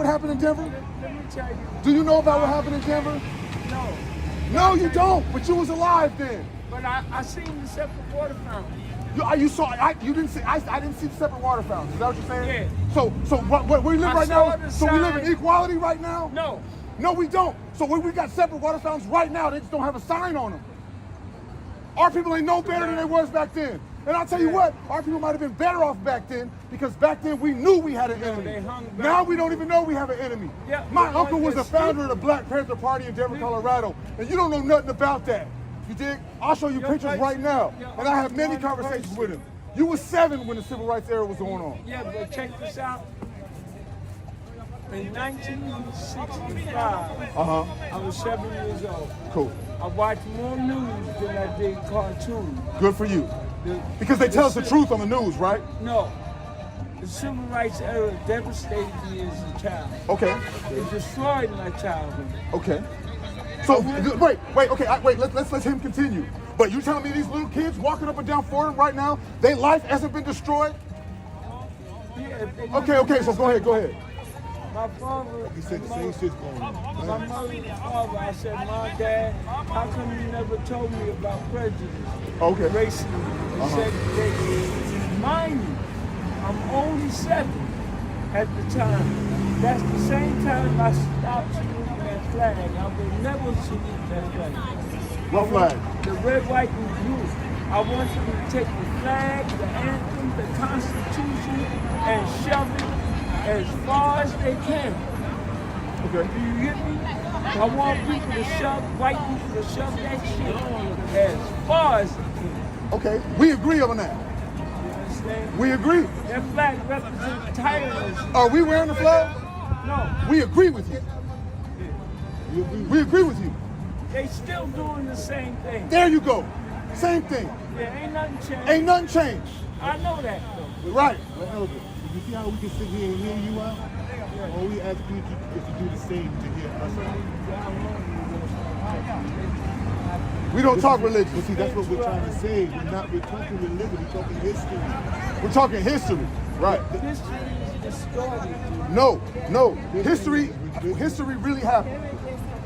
what happened in Denver? Let me tell you. Do you know about what happened in Denver? No. No, you don't. But you was alive then. But I seen the separate water fountain. You saw. You didn't see. I didn't see the separate water fountains. Is that what you're saying? Yeah. So what we live right now? So we live in equality right now? No. No, we don't. So we got separate water fountains right now. They just don't have a sign on them. Our people ain't no better than they was back then. And I'll tell you what, our people might have been better off back then because back then we knew we had an enemy. Now we don't even know we have an enemy. Yeah, my uncle was the founder of the Black Panther Party in Denver, Colorado, and you don't know nothing about that. You dig? I'll show you pictures right now, and I have many conversations with him. You were 7 when the Civil Rights era was going on. Yeah, but check this out. In 1965, I was 7 years old. Cool. I watched more news than I did cartoons. Good for you. Because they tell us the truth on the news, right? No. The Civil Rights era devastated me as a child. Okay. It destroyed my childhood. Okay. So wait. Okay, let's let him continue. But you telling me these little kids walking up and down Fordham right now, their life hasn't been destroyed? Yeah. Okay. So go ahead. My father, He said the same shit's going on. my mother and father, I said, Mom, Dad, how come you never told me about prejudice? Okay. Racism, and segregation. Mind you, I'm only 7 at the time. That's the same time I stopped saluting that flag. I will never salute that flag. What flag? The red, white, and blue. I want you to take the flag, the anthem, the Constitution, and shove it as far as they can. Okay. Do you get me? I want people to shove, white people to shove that shit as far as they can. Okay, we agree on that. You understand? We agree. That flag represents tyrants. Are we wearing the flag? No. We agree with you. We agree with you. They still doing the same thing. There you go. Same thing. Yeah, ain't nothing changed. Ain't nothing changed. I know that though. Right. But Elder, you see how we can sit here and hear you out? All we ask you is to do the same to hear us out. We don't talk religion. But see, that's what we're trying to say. We're talking religion, we're talking history. We're talking history. Right. History is distorted. No. History really happened.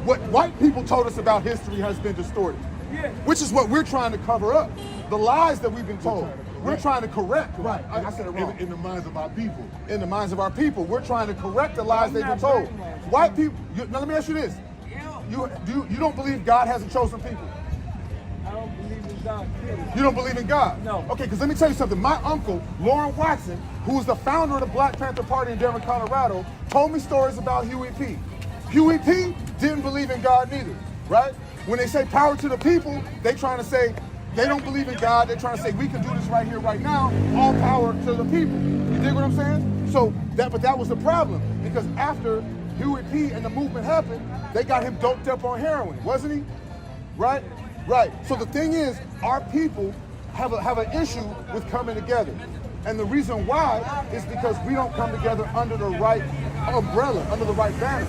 What white people told us about history has been distorted. Yeah. Which is what we're trying to cover up. The lies that we've been told. We're trying to correct. Right. I said it wrong. In the minds of our people. In the minds of our people. We're trying to correct the lies they've been told. White people, now let me ask you this. You don't believe God has a chosen people? I don't believe in God. You don't believe in God? No. Okay, because let me tell you something. My uncle, Lauren Watson, who was the founder of the Black Panther Party in Denver, Colorado, told me stories about Huey P. Huey P didn't believe in God neither, right? When they say power to the people, they trying to say they don't believe in God. They're trying to say we can do this right here, right now. All power to the people. You dig what I'm saying? So that was the problem because after Huey P and the movement happened, they got him doped up on heroin, wasn't he? Right? Right. So the thing is, our people have an issue with coming together. And the reason why is because we don't come together under the right umbrella, under the right banner.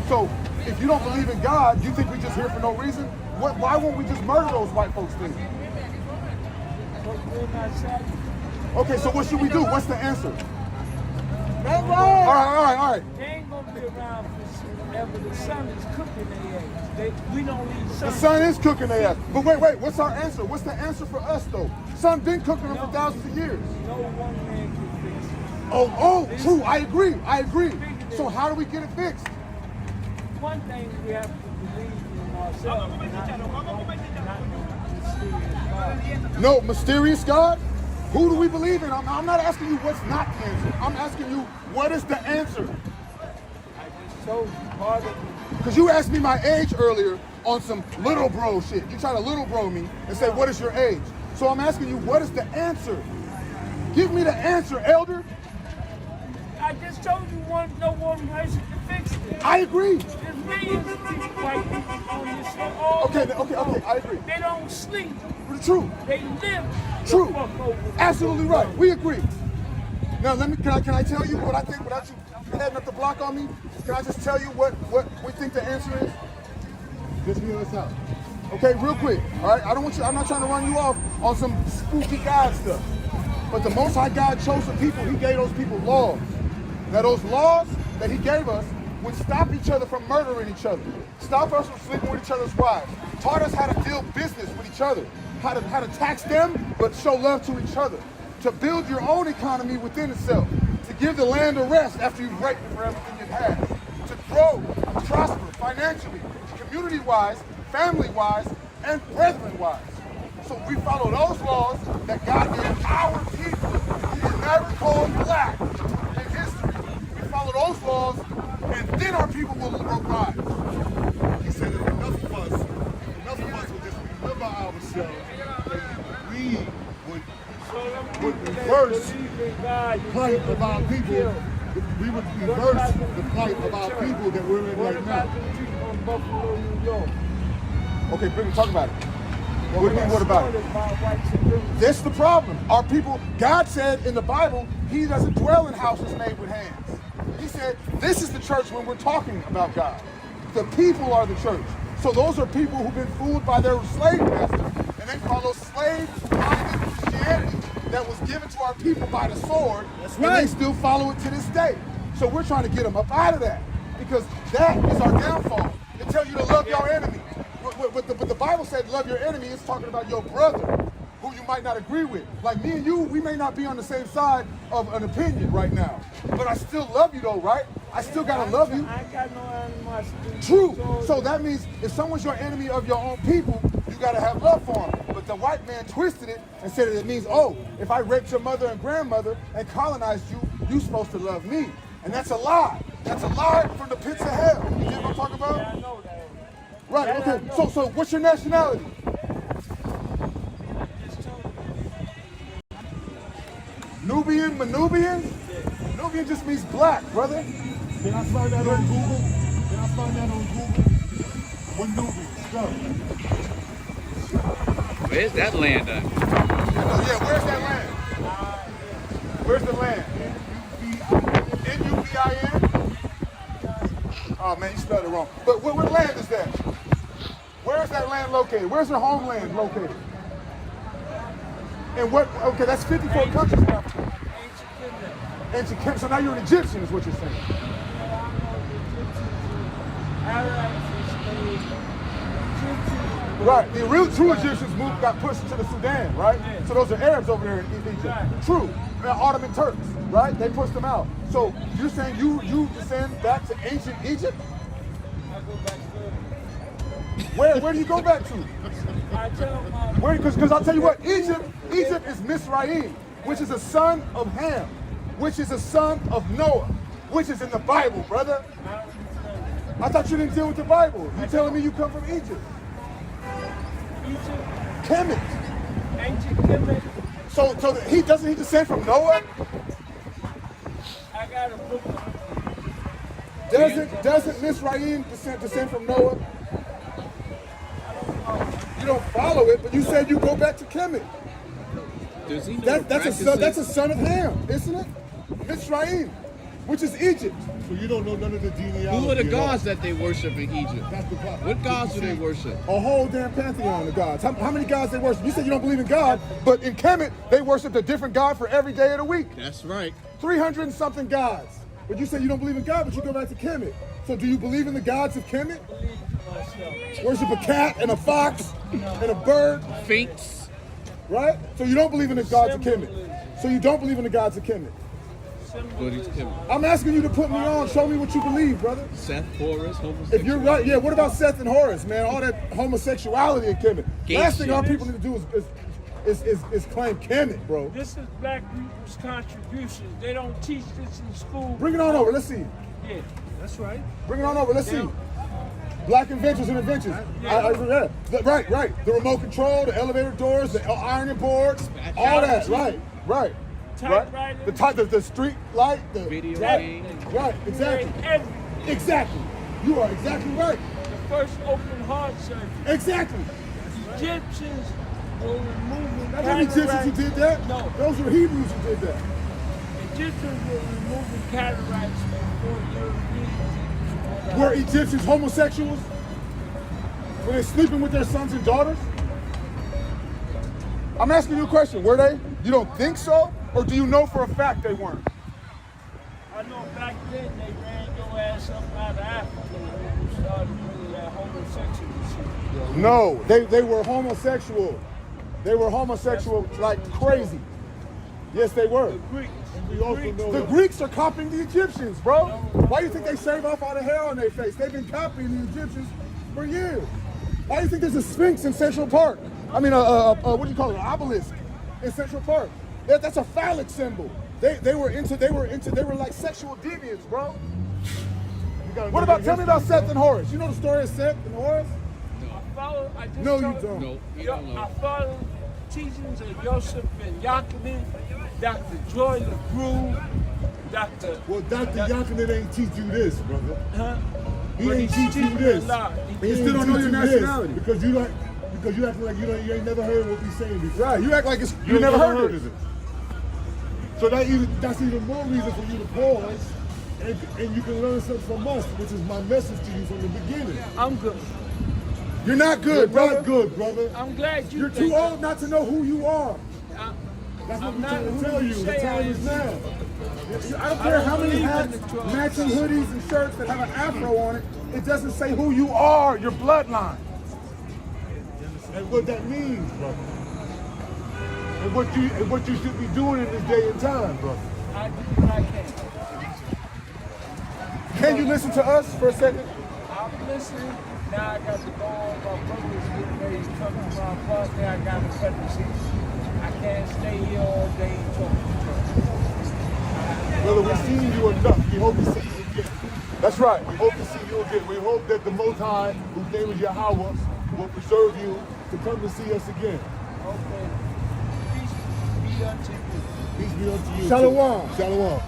So if you don't believe in God, you think we just here for no reason? Why won't we just murder those white folks then? Okay, so what should we do? What's the answer? All right. They ain't gonna be around forever. The sun is cooking their ass. We don't need sun. The sun is cooking their ass. But wait, what's our answer? What's the answer for us though? Sun been cooking them for thousands of years. No one man can fix it. Oh, true. I agree. So how do we get it fixed? One thing we have to believe in ourselves, No mysterious God? Who do we believe in? I'm not asking you what's not the answer. I'm asking you what is the answer? I just told you part of it. Because you asked me my age earlier on some little bro shit. You try to little bro me and say, what is your age? So I'm asking you, what is the answer? Give me the answer, elder. I just told you no one person can fix it. I agree. There's millions of people, white people on this show. All Okay, I agree. They don't sleep. True. They live. True. The fuck over. Absolutely right. We agree. Now can I tell you what I think without you heading up the block on me? Can I just tell you what we think the answer is? Just hear us out. Okay, real quick. All right, I'm not trying to run you off on some spooky God stuff. But the Most High God chose some people. He gave those people laws. Now those laws, that he gave us would stop each other from murdering each other, stop us from sleeping with each other's wives, taught us how to deal business with each other, how to tax them, but show love to each other, to build your own economy within itself, to give the land a rest after you've raped it for everything it has, to grow, prosper financially, community-wise, family-wise, and brethren-wise. So we follow those laws that God gave our people who were never called black in history. We follow those laws, and then our people will rise. He said that enough of us would just remember ourselves, that we would reverse the plight of our people. We would reverse the plight of our people that we're in right now. Buffalo, New York? Okay, Brittany, talk about it. What about it? That's the problem. Our people, God said in the Bible, he doesn't dwell in houses made with hands. He said, this is the church when we're talking about God. The people are the church. So those are people who've been fooled by their slave masters, and they call those slave-minded Christianity that was given to our people by the sword. That's right. And they still follow it to this day. So we're trying to get them up out of that, because that is our downfall. They tell you to love your enemy. But the Bible said love your enemy. It's talking about your brother who you might not agree with. Like me and you, we may not be on the same side of an opinion right now, but I still love you though, right? I still gotta love you. I got no animosity. True. So that means if someone's your enemy of your own people, you gotta have love for them. But the white man twisted it and said that it means, oh, if I raped your mother and grandmother and colonized you, you're supposed to love me. And that's a lie. That's a lie from the pits of hell. You get what I'm talking about? Yeah, I know that. Right, okay. So what's your nationality? Nubian, Manubian? Nubian just means black, brother. Can I find that on Google? What Nubians? Go. Where's that land at? Yeah, where's that land? Where's the land? N-U-B-I-N? Oh man, you spelled it wrong. But what land is that? Where's that land located? Where's your homeland located? And what, okay, that's 54 countries now. Ancient Kemet. So now you're an Egyptian is what you're saying. Right, the real true Egyptians got pushed to the Sudan, right? So those are Arabs over there in Egypt. True, they're Ottoman Turks, right? They pushed them out. So you're saying you descend back to ancient Egypt? I go back further. Where do you go back to? Because I'll tell you what, Egypt is Mizraim, which is a son of Ham, which is a son of Noah, which is in the Bible, brother. I thought you didn't deal with the Bible. You're telling me you come from Egypt. Egypt, Kemet. ancient Kemet. So he descend from Noah? I got a book. Doesn't Mizraim descend from Noah? You don't follow it, but you said you go back to Kemet. Does he know That's a son of Ham, isn't it? Mizraim, which is Egypt. So you don't know none of the genealogy. Who are the gods that they worship in Egypt? That's the problem. What gods do they worship? A whole damn pantheon of gods. How many gods they worship? You said you don't believe in God, but in Kemet, they worship a different god for every day of the week. That's right. 300 and something gods. But you said you don't believe in God, but you go back to Kemet. So do you believe in the gods of Kemet? Worship a cat and a fox and a bird. Sphinx. Right? So you don't believe in the gods of Kemet. So you don't believe in the gods of Kemet. But he's Kemet. I'm asking you to put me on. Show me what you believe, brother. Seth, Horus, homosexual. If you're right, yeah. What about Seth and Horus, man? All that homosexuality in Kemet. Last thing our people need to do is claim Kemet, bro. This is black people's contributions. They don't teach this in school. Bring it on over. Let's see. Yeah, that's right. Bring it on over. Let's see. Black inventions and inventions. Yeah. Right. The remote control, the elevator doors, the ironing boards, all that. Right. The street light, the video game. Right, exactly. Exactly. You are exactly right. The first open heart surgery. Exactly. Egyptians were removing That's not Egyptians who did that. No. Those were Hebrews who did that. Egyptians were removing cataracts before Europeans. Were Egyptians homosexuals? Were they sleeping with their sons and daughters? I'm asking you a question. Were they? You don't think so? Or do you know for a fact they weren't? I know back then they ran your ass up out of Africa when you started bringing that homosexual shit. No, they were homosexual. They were homosexual like crazy. Yes, they were. The Greeks. We also know The that Greeks are copying the Egyptians, bro. Why do you think they shave off all the hair on their face? They've been copying the Egyptians for years. Why do you think there's a Sphinx in Central Park? I mean, what do you call it? An obelisk in Central Park. That's a phallic symbol. They were like sexual deviants, bro. What about, tell me about Seth and Horus. You know the story of Seth and Horus? I just No, you told- don't. No, I don't I know. follow teachings of Joseph and Yaakov, Dr. Joy LeGroux, Dr. well, Dr. Yakinen ain't teach you this, brother. Huh? He But ain't he's teach you teaching this. a lot. He You still ain't don't know teach your you this nationality. because you acting like you ain't never heard what we saying before. Right, you act like you never heard of it. So that's even more reason for you to pause, and you can learn something from us, which is my message to you from the beginning. I'm good. You're not good, You're brother. not good, brother. I'm glad you You're think too old not to know who you are. That's what I'm we're not trying to who tell you you. The say I time am. is now. I don't care how many believe in hats, the drugs. matching hoodies, and shirts that have an afro on it. It doesn't say who you are, your bloodline. And what that means, brother. And what you should be doing in this day and time, brother. I do what I can. Can you listen to us for a second? I'm listening. Now I got to go on. My brother's getting ready to come to my apartment. I got to cut the seat. I can't stay here all day and talk to you. Brother, we've seen you enough. We hope to see you again. That's right. We hope to see you again. We hope that the Most High, whose name is Yahweh, will preserve you to come to see us again. Okay. Peace be unto you. Peace be unto you. Shalom. Shalom.